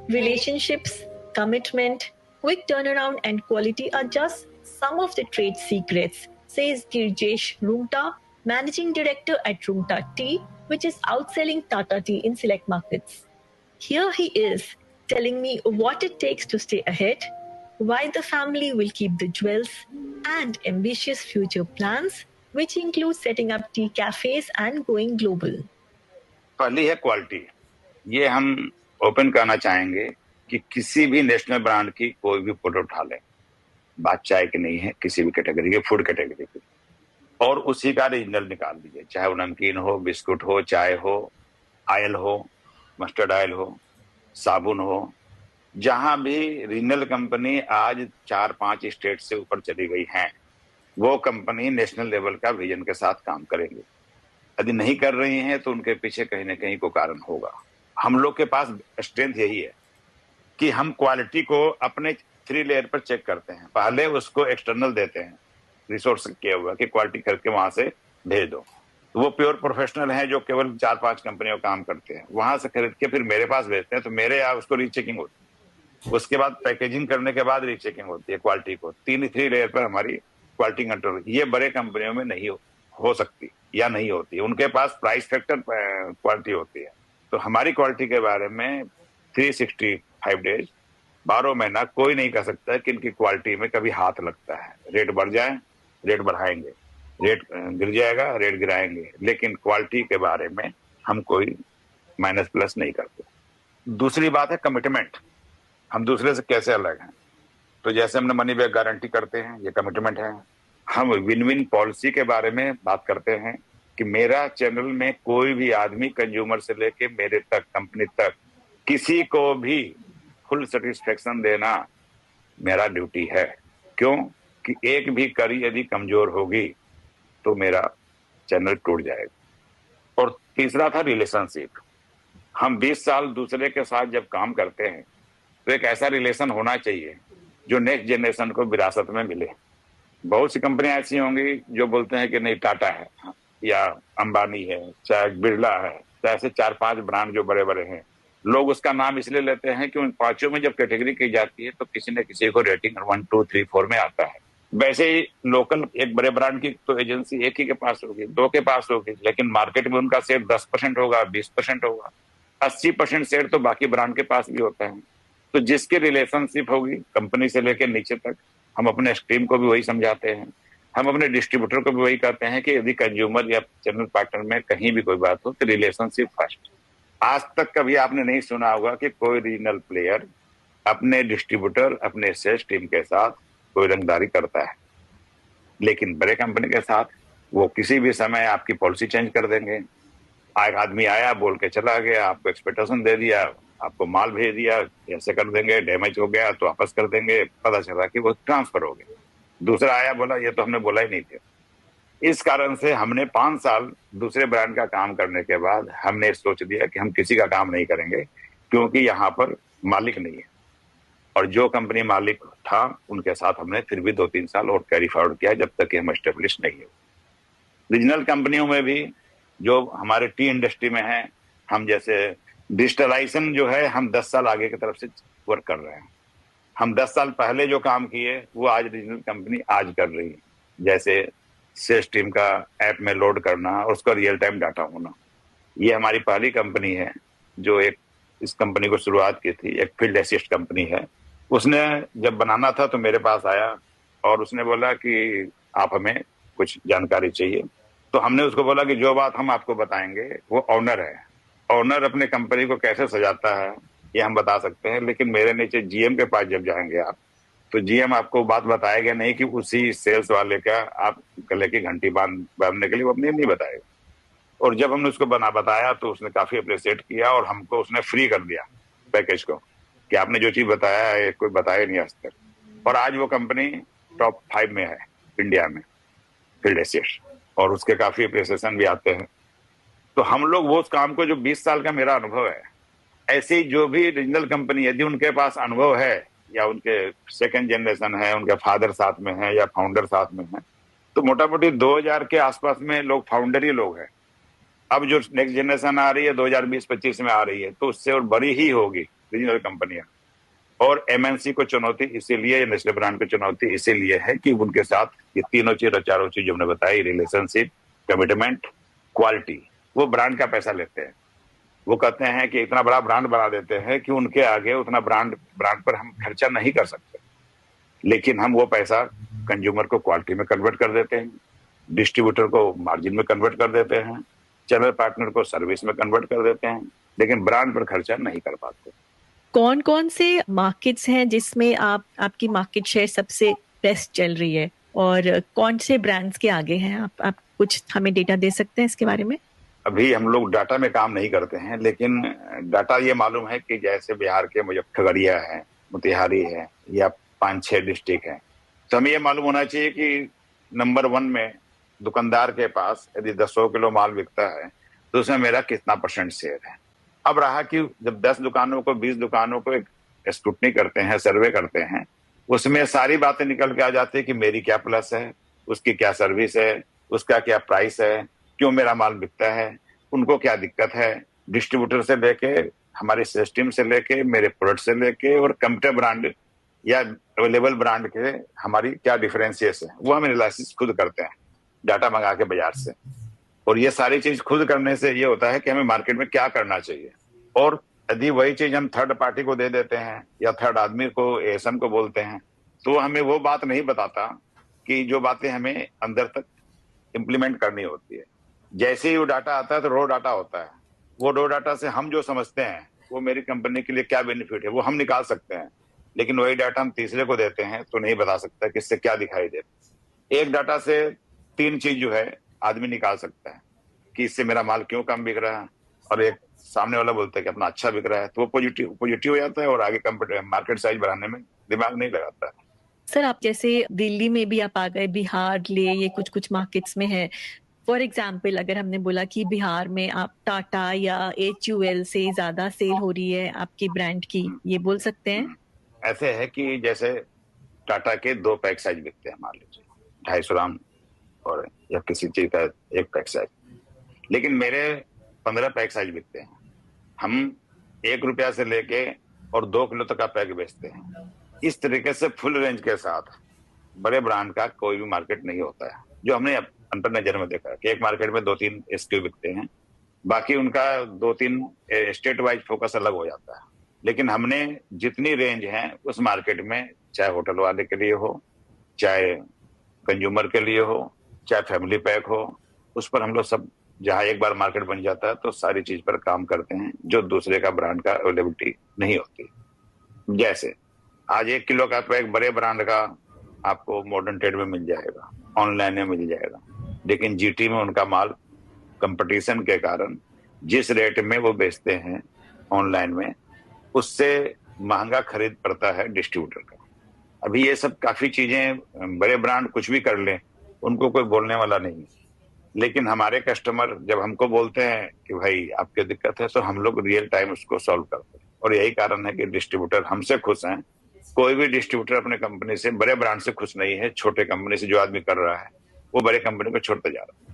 Relationships, commitment, quick turnaround, and quality are just some of the trade secrets, says Girjesh Rungta, Managing Director at Rungta Tea, which is outselling Tata Tea in select markets. Here he is, telling me what it takes to stay ahead, why the family will keep the jewels, and ambitious future plans, which include setting up tea cafes and going global. पहली है quality. ये हम open करना चाहेंगे कि किसी भी national brand की कोई भी प्रोडक्ट उठा लें, बात चाय की नहीं है, किसी भी कैटेगरी की, फूड कैटेगरी की, और उसी का रीजनल निकाल दीजिए, चाहे वो नमकीन हो, बिस्कुट हो, चाय हो, ऑयल हो, मस्टर्ड ऑयल हो, साबुन हो। जहां भी रीजनल कंपनी आज 4-5 स्टेट से ऊपर चली गई हैं, वो कंपनी नेशनल लेवल का विजन के साथ काम करेंगे। यदि नहीं कर रही हैं तो उनके पीछे कहीं ना कहीं कोई कारण होगा। हम लोग के पास स्ट्रेंथ यही है कि हम क्वालिटी को अपने 3 लेयर पर चेक करते हैं। पहले उसको एक्सटर्नल देते हैं, रिसोर्स किया हुआ कि क्वालिटी करके वहां से भेज दो। वो प्योर प्रोफेशनल हैं जो केवल 4-5 कंपनियों काम करते हैं, वहां से खरीद के फिर मेरे पास भेजते हैं, तो मेरे यहाँ उसको रीचेकिंग होती है। उसके बाद पैकेजिंग करने के बाद रीचेकिंग होती है क्वालिटी को। 3 लेयर पर हमारी क्वालिटी कंट्रोल। ये बड़े कंपनियों में नहीं हो सकती या नहीं होती, उनके पास प्राइस फैक्टर क्वालिटी होती है। तो हमारी क्वालिटी के बारे में 365 डेज 12 महीना कोई नहीं कह सकता कि इनकी क्वालिटी में कभी हाथ लगता है। रेट बढ़ जाए, रेट बढ़ाएंगे, रेट गिर जाएगा, रेट गिराएंगे, लेकिन क्वालिटी के बारे में हम कोई माइनस प्लस नहीं करते। दूसरी बात है कमिटमेंट। हम दूसरे से कैसे अलग हैं? तो जैसे हमने मनी बैक गारंटी करते हैं, ये कमिटमेंट है। हम विन विन पॉलिसी के बारे में बात करते हैं कि मेरा चैनल में कोई भी आदमी, कंज्यूमर से लेके मेरे तक, कंपनी तक, किसी को भी फुल सेटिस्फेक्शन देना मेरा ड्यूटी है। क्यों? कि एक भी कड़ी यदि कमजोर होगी तो मेरा चैनल टूट जाएगा। और तीसरा था रिलेशनशिप। हम 20 साल दूसरे के साथ जब काम करते हैं तो एक ऐसा रिलेशन होना चाहिए जो नेक्स्ट जनरेशन को विरासत में मिले। बहुत सी कंपनियां ऐसी होंगी जो बोलते हैं कि नहीं, टाटा है या अंबानी है, चाहे बिरला है, चाहे ऐसे 4-5 ब्रांड जो बड़े बड़े हैं, लोग उसका नाम इसलिए लेते हैं कि उन पांचों में जब कैटेगरी की जाती है तो किसी न किसी को रेटिंग 1, 2, 3, 4 में आता है। वैसे ही लोकल एक बड़े ब्रांड की तो एजेंसी एक ही के पास होगी, 2 के पास होगी, लेकिन मार्केट में उनका शेयर 10% होगा, 20% होगा, 80% शेयर तो बाकी ब्रांड के पास भी होता है। तो जिसकी रिलेशनशिप होगी कंपनी से लेकर नीचे तक, हम अपने स्ट्रीम को भी वही समझाते हैं, हम अपने डिस्ट्रीब्यूटर को भी वही कहते हैं कि यदि कंज्यूमर या चैनल पार्टनर में कहीं भी कोई बात हो तो रिलेशनशिप फर्स्ट। आज तक कभी आपने नहीं सुना होगा कि कोई रीजनल प्लेयर अपने डिस्ट्रीब्यूटर, अपने सेल्स टीम के साथ कोई रंगदारी करता है, लेकिन बड़े कंपनी के साथ वो किसी भी समय आपकी पॉलिसी चेंज कर देंगे। एक आदमी आया, बोल के चला गया, आपको एक्सपेक्टेशन दे दिया, आपको माल भेज दिया, ऐसे कर देंगे, डैमेज हो गया तो वापस कर देंगे, पता चला कि वो ट्रांसफर हो गया। दूसरा आया, बोला ये तो हमने बोला ही नहीं था। इस कारण से हमने 5 साल दूसरे ब्रांड का काम करने के बाद हमने सोच दिया कि हम किसी का काम नहीं करेंगे, क्योंकि यहाँ पर मालिक नहीं है। और जो कंपनी मालिक था उनके साथ हमने फिर भी 2-3 साल और कैरी फॉरवर्ड किया, जब तक कि हम एस्टेब्लिश नहीं हो। रीजनल कंपनियों में भी जो हमारे टी इंडस्ट्री में है, हम जैसे डिजिटलाइजेशन जो है, हम 10 साल आगे की तरफ से वर्क कर रहे हैं। हम 10 साल पहले जो काम किए वो आज रीजनल कंपनी आज कर रही है। जैसे सेल्स टीम का ऐप में लोड करना और उसका रियल टाइम डाटा होना। ये हमारी पहली कंपनी है जो इस कंपनी को शुरुआत की थी, एक फील्ड असिस्ट कंपनी है। उसने जब बनाना था तो मेरे पास आया और उसने बोला कि आप हमें कुछ जानकारी चाहिए। तो हमने उसको बोला कि जो बात हम आपको बताएंगे वो ऑनर है। ऑनर अपने कंपनी को कैसे सजाता है ये हम बता सकते हैं, लेकिन मेरे नीचे जीएम के पास जब जाएंगे आप, तो जीएम आपको बात बताएगा नहीं कि उसी सेल्स वाले का आप गले की घंटी बांधने के लिए वो अपनी नहीं बताएगा। और जब हमने उसको बताया तो उसने काफी अप्रिशिएट किया और हमको उसने फ्री कर दिया पैकेज को, कि आपने जो चीज बताया है कोई बताया नहीं आज तक। और आज वो कंपनी टॉप 5 में है इंडिया में, फील्ड असिस्ट, और उसके काफी अप्रिसिएशन भी आते हैं। तो हम लोग वो उस काम को, जो 20 साल का मेरा अनुभव है, ऐसी जो भी रीजनल कंपनी यदि उनके पास अनुभव है या उनके सेकंड जनरेशन है, उनके फादर साथ में है या फाउंडर साथ में है, तो मोटा मोटी 2000 के आसपास में लोग फाउंडर ही लोग हैं। अब जो नेक्स्ट जनरेशन आ रही है 2020-25 में आ रही है, तो उससे और बड़ी ही होगी, रीजनल कंपनियां। और एमएनसी को चुनौती इसीलिए, नेस्ले ब्रांड को चुनौती इसीलिए है कि उनके साथ ये तीनों चीज और चारों चीज हमने बताई, रिलेशनशिप, कमिटमेंट, क्वालिटी, वो ब्रांड का पैसा लेते हैं। वो कहते हैं कि इतना बड़ा ब्रांड बना देते हैं कि उनके आगे उतना ब्रांड पर हम खर्चा नहीं कर सकते, लेकिन हम वो पैसा कंज्यूमर को क्वालिटी में कन्वर्ट कर देते हैं, डिस्ट्रीब्यूटर को मार्जिन में कन्वर्ट कर देते हैं, चैनल पार्टनर को सर्विस में कन्वर्ट कर देते हैं, लेकिन ब्रांड पर खर्चा नहीं कर पाते। कौन कौन से मार्केट्स हैं जिसमें आपकी मार्केट शेयर सबसे बेस्ट चल रही है, और कौन से ब्रांड्स के आगे हैं? आप कुछ हमें डेटा दे सकते हैं इसके बारे में? अभी हम लोग डाटा में काम नहीं करते हैं, लेकिन डाटा ये मालूम है कि जैसे बिहार के खगड़िया है, मोतिहारी है, या 5-6 डिस्ट्रिक्ट है, तो हमें ये मालूम होना चाहिए कि नंबर 1 में दुकानदार के पास यदि 100 किलो माल बिकता है तो उसमें मेरा कितना % शेयर है। अब रहा कि जब 10 दुकानों को, 20 दुकानों को एक स्क्रूटनी करते हैं, सर्वे करते हैं, उसमें सारी बातें निकल के आ जाती है कि मेरी क्या प्लस है, उसकी क्या सर्विस है, उसका क्या प्राइस है, क्यों मेरा माल बिकता है, उनको क्या दिक्कत है, डिस्ट्रीब्यूटर से लेके, हमारे सिस्टम से लेके, मेरे प्रोडक्ट से लेके, और कंपनी ब्रांड या अवेलेबल ब्रांड के हमारी क्या डिफरेंशियस है, वो हम एनालिसिस खुद करते हैं डाटा मंगा के बाजार से। और ये सारी चीज खुद करने से ये होता है कि हमें मार्केट में क्या करना चाहिए। और यदि वही चीज हम थर्ड पार्टी को दे देते हैं या थर्ड आदमी को, एएसएम को बोलते हैं, तो हमें वो बात नहीं बताता कि जो बातें हमें अंदर तक इम्प्लीमेंट करनी होती है। जैसे ही वो डाटा आता है तो रॉ डाटा होता है, वो रॉ डाटा से हम जो समझते हैं वो मेरी कंपनी के लिए क्या बेनिफिट है वो हम निकाल सकते हैं, लेकिन वही डाटा हम तीसरे को देते हैं तो नहीं बता सकता कि इससे क्या दिखाई देता। एक डाटा से 3 चीज जो है आदमी निकाल सकता है कि इससे मेरा माल क्यों कम बिक रहा है, और एक सामने वाला बोलता है कि अपना अच्छा बिक रहा है, तो वो पॉजिटिव हो जाता है और आगे मार्केट साइज बढ़ाने में दिमाग नहीं लगाता है। सर, आप जैसे दिल्ली में भी आप आ गए, बिहार ले, ये कुछ कुछ मार्केट्स में है। फॉर एग्जाम्पल, अगर हमने बोला कि बिहार में आप टाटा या HUL से ज्यादा सेल हो रही है आपकी ब्रांड की, ये बोल सकते हैं? ऐसे है कि जैसे टाटा के 2 पैक साइज बिकते हैं, मान लीजिए 250 ग्राम और या किसी चीज का 1 पैक साइज, लेकिन मेरे 15 पैक साइज बिकते हैं। हम 1 रुपया से लेके और 2 किलो तक का पैक बेचते हैं। इस तरीके से फुल रेंज के साथ बड़े ब्रांड का कोई भी मार्केट नहीं होता है। जो हमने अंतर नजर में देखा कि एक मार्केट में 2-3 SKU बिकते हैं, बाकी उनका 2-3 स्टेट वाइज फोकस अलग हो जाता है। लेकिन हमने जितनी रेंज है उस मार्केट में, चाहे होटल वाले के लिए हो, चाहे कंज्यूमर के लिए हो, चाहे फैमिली पैक हो, उस पर हम लोग सब, जहां एक बार मार्केट बन जाता है तो सारी चीज पर काम करते हैं जो दूसरे का ब्रांड का अवेलेबिलिटी नहीं होती। जैसे आज 1 किलो का पैक बड़े ब्रांड का आपको मॉडर्न ट्रेड में मिल जाएगा, ऑनलाइन में मिल जाएगा, लेकिन GT में उनका माल कंपटीशन के कारण जिस रेट में वो बेचते हैं ऑनलाइन में, उससे महंगा खरीद पड़ता है डिस्ट्रीब्यूटर का। अभी ये सब काफी चीजें, बड़े ब्रांड कुछ भी कर लें, उनको कोई बोलने वाला नहीं, लेकिन हमारे कस्टमर जब हमको बोलते हैं कि भाई आपकी दिक्कत है, तो हम लोग रियल टाइम उसको सॉल्व करते हैं। और यही कारण है कि डिस्ट्रीब्यूटर हमसे खुश हैं। कोई भी डिस्ट्रीब्यूटर अपने कंपनी से, बड़े ब्रांड से खुश नहीं है। छोटे कंपनी से जो आदमी कर रहा है वो बड़े कंपनी को छोड़ते जा रहा है।